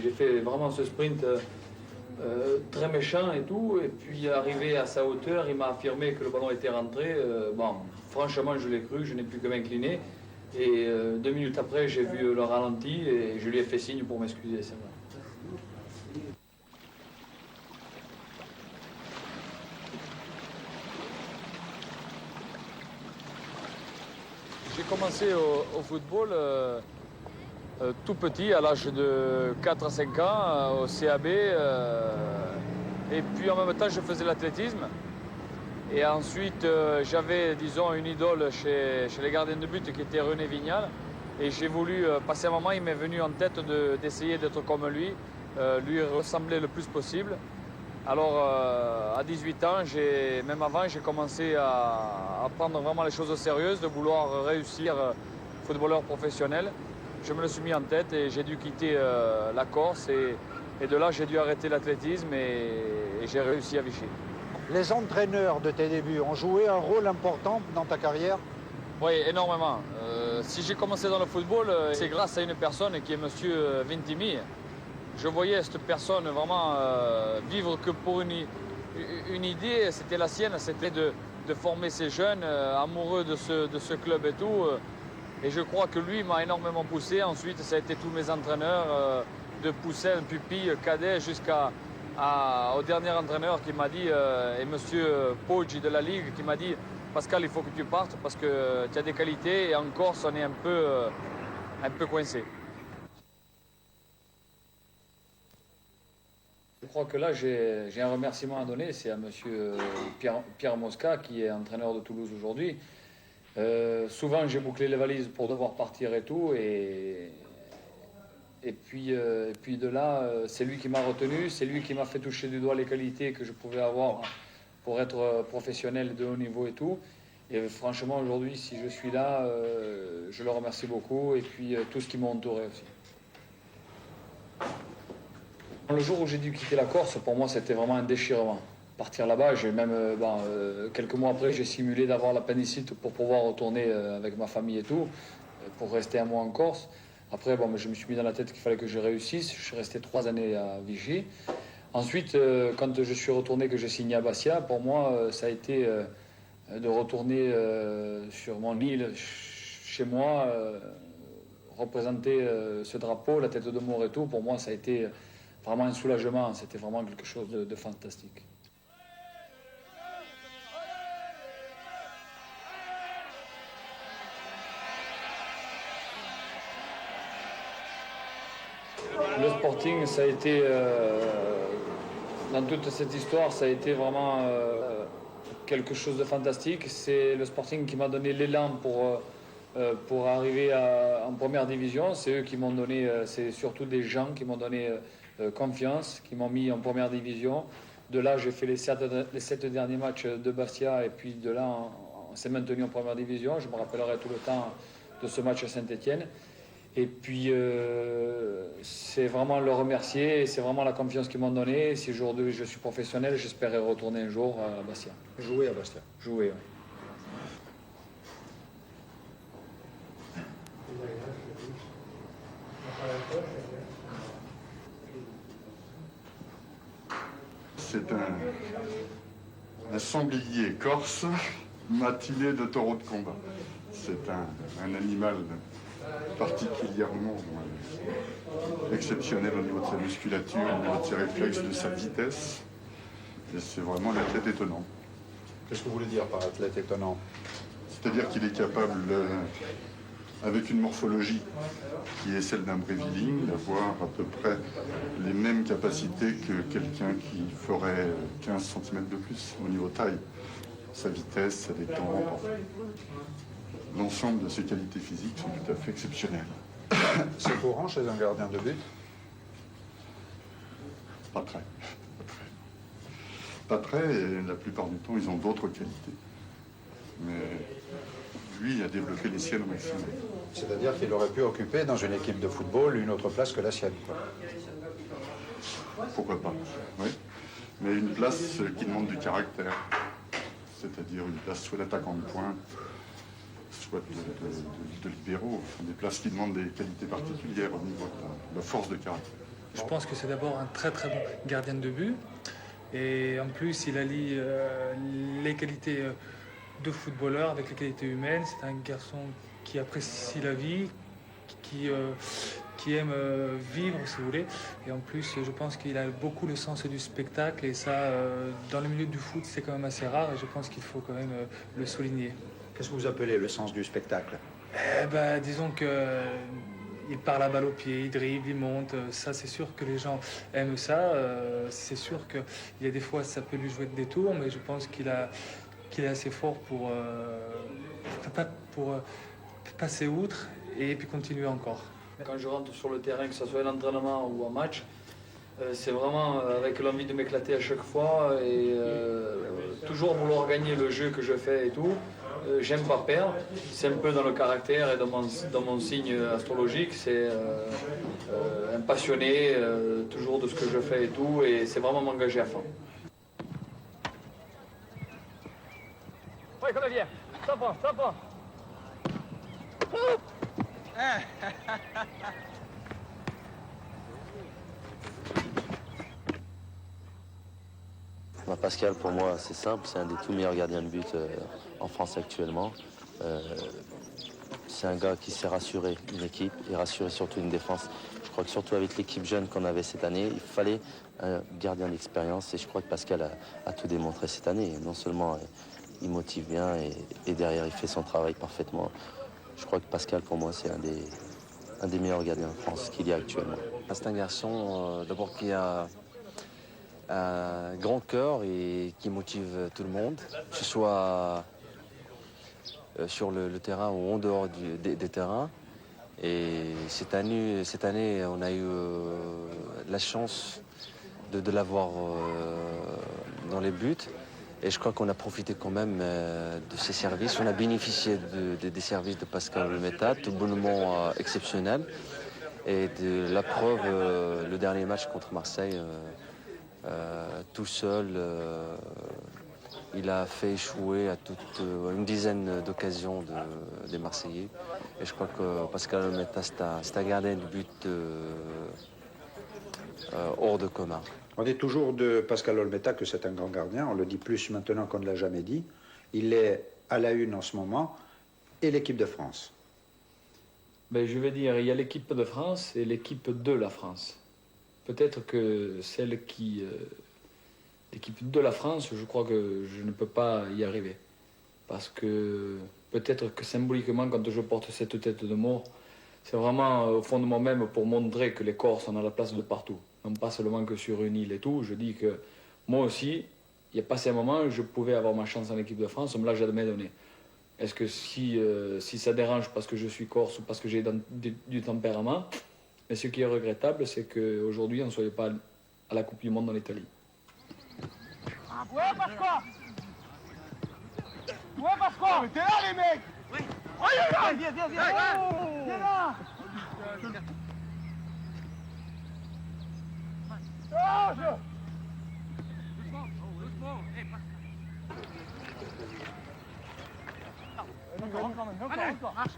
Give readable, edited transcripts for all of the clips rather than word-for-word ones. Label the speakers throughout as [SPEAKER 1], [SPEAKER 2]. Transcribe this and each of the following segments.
[SPEAKER 1] j'ai fait vraiment ce sprint très méchant et tout. Et puis arrivé à sa hauteur, il m'a affirmé que le ballon était rentré. Bon, franchement, je l'ai cru, je n'ai plus que m'incliner. Et 2 minutes après, j'ai vu le ralenti et je lui ai fait signe pour m'excuser, c'est vrai. J'ai commencé au football tout petit, à l'âge de 4 à 5 ans, au CAB. Et puis en même temps, je faisais l'athlétisme. Et ensuite, j'avais, disons, une idole chez les gardiens de but qui était René Vignal. Et j'ai voulu passer un moment, il m'est venu en tête d'essayer d'être comme lui ressembler le plus possible. Alors, à 18 ans, même avant, j'ai commencé à prendre vraiment les choses au sérieux, de vouloir réussir footballeur professionnel. Je me le suis mis en tête et j'ai dû quitter la Corse. Et de là, j'ai dû arrêter l'athlétisme et j'ai réussi à Vichy.
[SPEAKER 2] Les entraîneurs de tes débuts ont joué un rôle important dans ta carrière?
[SPEAKER 1] Oui, énormément. Si j'ai commencé dans le football, c'est grâce à une personne qui est M. Vintimi. Je voyais cette personne vraiment vivre que pour une idée, c'était la sienne, c'était de former ces jeunes amoureux de ce club et tout. Et je crois que lui m'a énormément poussé. Ensuite, ça a été tous mes entraîneurs, de Poussin, Pupille, Cadet, jusqu'au dernier entraîneur qui m'a dit, et M. Poggi de la Ligue, qui m'a dit « Pascal, il faut que tu partes parce que tu as des qualités et en Corse, on est un peu coincé. » Je crois que là, j'ai un remerciement à donner, c'est à M. Pierre Mosca, qui est entraîneur de Toulouse aujourd'hui. Souvent, j'ai bouclé les valises pour devoir partir et tout, et puis de là, c'est lui qui m'a retenu, c'est lui qui m'a fait toucher du doigt les qualités que je pouvais avoir pour être professionnel de haut niveau et tout. Et franchement, aujourd'hui, si je suis là, je le remercie beaucoup, et puis tout ce qui m'a entouré aussi. Le jour où j'ai dû quitter la Corse, pour moi, c'était vraiment un déchirement. Partir là-bas, j'ai même, quelques mois après, j'ai simulé d'avoir l'appendicite pour pouvoir retourner avec ma famille et tout, pour rester un mois en Corse. Après, je me suis mis dans la tête qu'il fallait que je réussisse. Je suis resté 3 années à Vichy. Ensuite, quand je suis retourné, que j'ai signé à Bastia, pour moi, ça a été de retourner sur mon île, chez moi, représenter ce drapeau, la tête de mort et tout. Pour moi, ça a été vraiment un soulagement. C'était vraiment quelque chose de fantastique. Le Sporting, ça a été, dans toute cette histoire, ça a été vraiment quelque chose de fantastique. C'est le Sporting qui m'a donné l'élan pour arriver en première division. C'est eux qui m'ont donné, c'est surtout des gens qui m'ont donné confiance, qui m'ont mis en première division. De là, j'ai fait les 7 derniers matchs de Bastia, et puis de là, on s'est maintenu en première division. Je me rappellerai tout le temps de ce match à Saint-Étienne. Et puis, c'est vraiment le remercier, c'est vraiment la confiance qu'ils m'ont donnée. Si aujourd'hui je suis professionnel, j'espérais retourner un jour à Bastia.
[SPEAKER 2] Jouer à Bastia.
[SPEAKER 1] Jouer, oui.
[SPEAKER 3] C'est un sanglier corse matilé de taureau de combat. C'est un animal particulièrement exceptionnel au niveau de sa musculature, au niveau de ses réflexes, de sa vitesse. Et c'est vraiment un athlète étonnant.
[SPEAKER 2] Qu'est-ce que vous voulez dire par athlète étonnant?
[SPEAKER 3] C'est-à-dire qu'il est capable, avec une morphologie qui est celle d'un bréviling, d'avoir à peu près les mêmes capacités que quelqu'un qui ferait 15 cm de plus au niveau taille. Sa vitesse, sa détente, l'ensemble de ses qualités physiques sont tout à fait exceptionnelles.
[SPEAKER 2] C'est courant chez un gardien de but?
[SPEAKER 3] Pas très. Pas très, et la plupart du temps, ils ont d'autres qualités. Mais lui, il a développé les siennes au maximum.
[SPEAKER 2] C'est-à-dire qu'il aurait pu occuper dans une équipe de football une autre place que la sienne, quoi.
[SPEAKER 3] Pourquoi pas, oui. Mais une place qui demande du caractère. C'est-à-dire une place soit d'attaquant de pointe, soit de libéraux. Enfin, des places qui demandent des qualités particulières au niveau de la force de caractère.
[SPEAKER 4] Je pense que c'est d'abord un très très bon gardien de but. Et en plus, il allie les qualités de footballeur avec les qualités humaines. C'est un garçon qui apprécie la vie, qui, euh, qui aime vivre, si vous voulez. Et en plus, je pense qu'il a beaucoup le sens du spectacle. Et ça, dans le milieu du foot, c'est quand même assez rare. Et je pense qu'il faut quand même le souligner.
[SPEAKER 2] Qu'est-ce que vous appelez le sens du spectacle?
[SPEAKER 4] Disons que il part la balle au pied, il dribble, il monte. Ça, c'est sûr que les gens aiment ça. C'est sûr qu'il y a des fois, ça peut lui jouer des tours, mais je pense qu'il est assez fort pour passer outre et puis continuer encore.
[SPEAKER 1] Quand je rentre sur le terrain, que ce soit un entraînement ou un match, c'est vraiment avec l'envie de m'éclater à chaque fois et toujours vouloir gagner le jeu que je fais et tout. J'aime pas perdre, c'est un peu dans le caractère et dans mon signe astrologique, c'est un passionné toujours de ce que je fais et tout, et c'est vraiment m'engager à fond. Ouais, comme bien, ça prend.
[SPEAKER 5] Pascal, pour moi, c'est simple, c'est un des tout meilleurs gardiens de but en France actuellement. C'est un gars qui sait rassurer une équipe et rassurer surtout une défense. Je crois que surtout avec l'équipe jeune qu'on avait cette année, il fallait un gardien d'expérience et je crois que Pascal a tout démontré cette année. Non seulement il motive bien et derrière il fait son travail parfaitement. Je crois que Pascal, pour moi, c'est un des meilleurs gardiens de France qu'il y a actuellement. C'est un garçon d'abord qui a un grand cœur et qui motive tout le monde, que ce soit sur le terrain ou en dehors des terrains. Et cette année, on a eu la chance de l'avoir dans les buts. Et je crois qu'on a profité quand même de ses services. On a bénéficié des services de Pascal Olmeta, tout bonnement exceptionnel. Et de la preuve, le dernier match contre Marseille, tout seul, il a fait échouer à une dizaine d'occasions des Marseillais. Et je crois que Pascal Olmeta, c'est un gardien de but hors de commun.
[SPEAKER 2] On dit toujours de Pascal Olmeta que c'est un grand gardien. On le dit plus maintenant qu'on ne l'a jamais dit. Il est à la une en ce moment et l'équipe de France.
[SPEAKER 1] Je vais dire, il y a l'équipe de France et l'équipe de la France. Peut-être que l'équipe de la France, je crois que je ne peux pas y arriver. Parce que peut-être que symboliquement, quand je porte cette tête de mort, c'est vraiment au fond de moi-même pour montrer que les Corses sont à la place de partout. Non pas seulement que sur une île et tout. Je dis que moi aussi, il y a passé un moment où je pouvais avoir ma chance en équipe de France, on me l'a jamais donné. Est-ce que si ça dérange parce que je suis corse ou parce que j'ai du tempérament, mais ce qui est regrettable, c'est qu'aujourd'hui, on ne soit pas à la Coupe du Monde en Italie.
[SPEAKER 6] Ouais, Pasqua! Ouais, Pasqua! T'es là, les mecs! Oui! Oh, viens! Viens là! Doucement!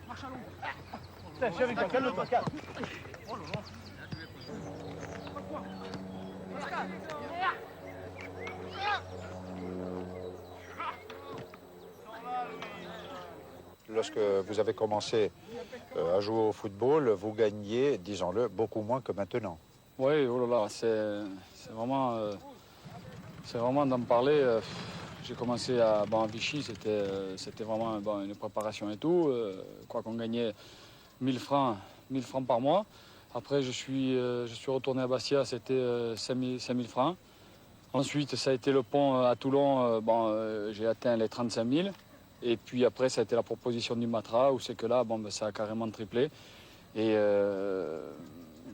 [SPEAKER 6] Marche à l'ombre. Tiens, calme-toi, calme. Oh là là.
[SPEAKER 2] Lorsque vous avez commencé à jouer au football, vous gagniez, disons-le, beaucoup moins que maintenant.
[SPEAKER 1] Oui, oh là là, c'est vraiment d'en parler. J'ai commencé à Vichy, c'était vraiment une préparation et tout. Quoi qu'on gagnait 1000 francs par mois. Après, je suis retourné à Bastia, c'était 5000 francs. Ensuite, ça a été le pont à Toulon, j'ai atteint les 35 000. Et puis après, ça a été la proposition du Matra, où c'est que là, ça a carrément triplé. Et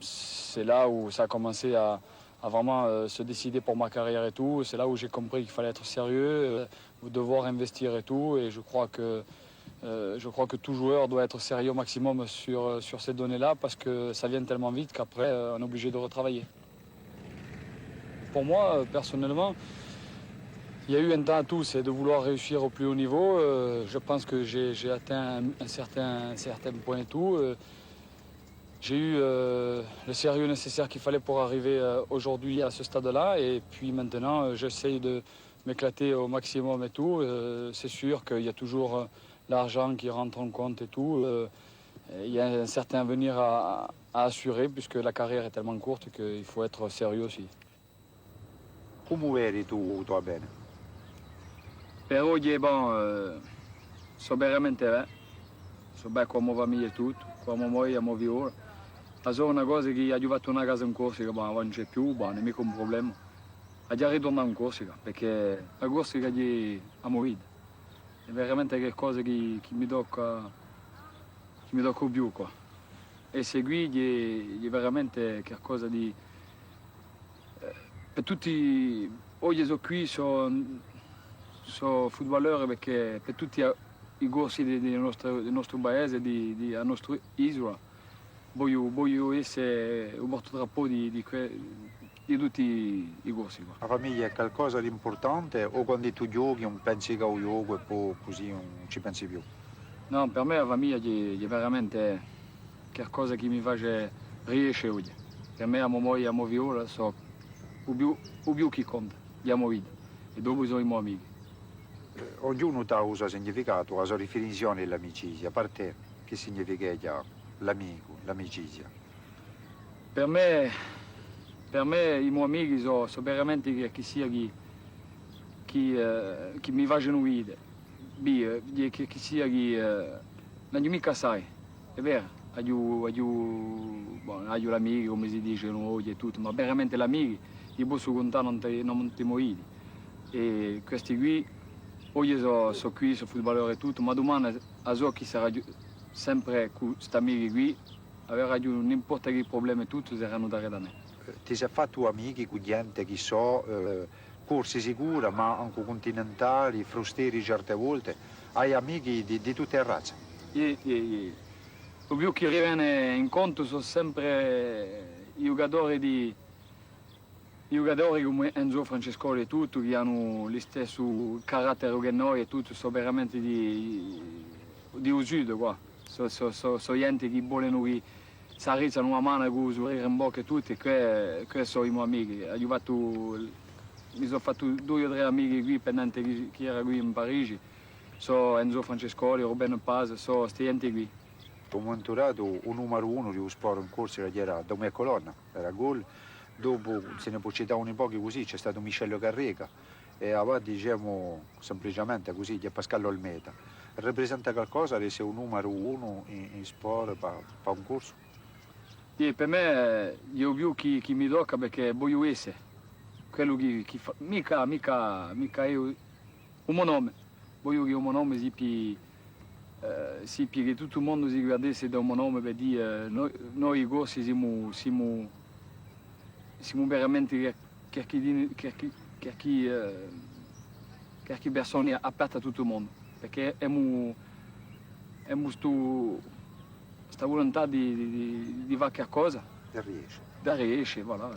[SPEAKER 1] c'est là où ça a commencé à vraiment se décider pour ma carrière et tout. C'est là où j'ai compris qu'il fallait être sérieux, devoir investir et tout. Et je crois que tout joueur doit être sérieux au maximum sur ces données-là, parce que ça vient tellement vite qu'après, on est obligé de retravailler. Pour moi, personnellement, il y a eu un temps à tout, c'est de vouloir réussir au plus haut niveau. Je pense que j'ai atteint un certain point et tout. J'ai eu le sérieux nécessaire qu'il fallait pour arriver aujourd'hui à ce stade-là. Et puis maintenant, j'essaye de m'éclater au maximum et tout. C'est sûr qu'il y a toujours l'argent qui rentre en compte et tout. Il y a un certain avenir à assurer puisque la carrière est tellement courte qu'il faut être sérieux aussi.
[SPEAKER 2] Come vedi tu tua bene?
[SPEAKER 1] Per oggi so veramente bene. So bene come va mia e tutto, come moglie, come vivo. La so una cosa che ha aiutato una casa in Corsica, ma non c'è più, non è mica un problema. Ha già ritornato in Corsica, perché la Corsica ha morito. È veramente qualcosa che mi tocca più qua. E seguire è veramente qualcosa di... Per tutti, oggi sono qui, sono footballeur perché per tutti i corsi del nostro paese, della nostra isola, voglio essere un portadrappo di tutti i corsi qua.
[SPEAKER 2] La famiglia è qualcosa di importante o quando tu giochi non pensi che ho gioco e poi così non ci pensi più?
[SPEAKER 1] No, per me la famiglia è veramente qualcosa che mi fa riesce oggi. Per me la moglie e la viola sono o più che conta, abbiamo vita. E dopo sono i miei amici.
[SPEAKER 2] Ognuno ha un suo significato, la sua definizione dell'amicizia. Per te, che significa l'amico, l'amicizia?
[SPEAKER 1] Per me i miei amici sono veramente chi sia chi mi facciano vivere. Chi sia chi non mica sai, è vero, ho l'amico come si dice oggi e tutto, ma veramente l'amico io posso contare non ti morire. E questi qui, oggi sono qui, sono footballeur e tutto, ma domani so chi sarà sempre con questi amici qui, avrà non importa che problemi e tutto, saranno da me.
[SPEAKER 2] Ti sei fatto amici con gente che corsi sicura, ma anche continentali, frustieri certe volte? Hai amici di tutte le razze?
[SPEAKER 1] Lo più che viene in conto sono sempre i giocatori come Enzo Francescoli e tutto, che hanno lo stesso carattere che noi e tutto, sono veramente di usudo qua. Sono gente che vogliono che si arrizzano una mano con il sorriso in bocca e tutto, e questi sono i miei amici. Mi sono fatto 2 o 3 amici qui, pendenti che era qui in Parigi. Sono Enzo Francescoli, Robin Paz, sono questi gente qui.
[SPEAKER 2] Ho monitorato un numero 1 di un sport in corsa che era Domè Colonna, era gol. Dopo se ne può citare un pochi così, c'è stato Michele Carreca e avanti diciamo semplicemente così, che è Pascal Olmeta. Rappresenta qualcosa di essere un numero 1 in sport per un corso?
[SPEAKER 1] E per me io più chi mi tocca perché voglio essere quello che fa. Mica io, un mio nome. Voglio che un mio nome si che tutto il mondo si guardasse da un mio nome per dire noi i corsi siamo veramente chi persone aperte a tutto il mondo. Perché abbiamo questa volontà di fare qualcosa.
[SPEAKER 2] E riesce.
[SPEAKER 1] Da riesce, voilà.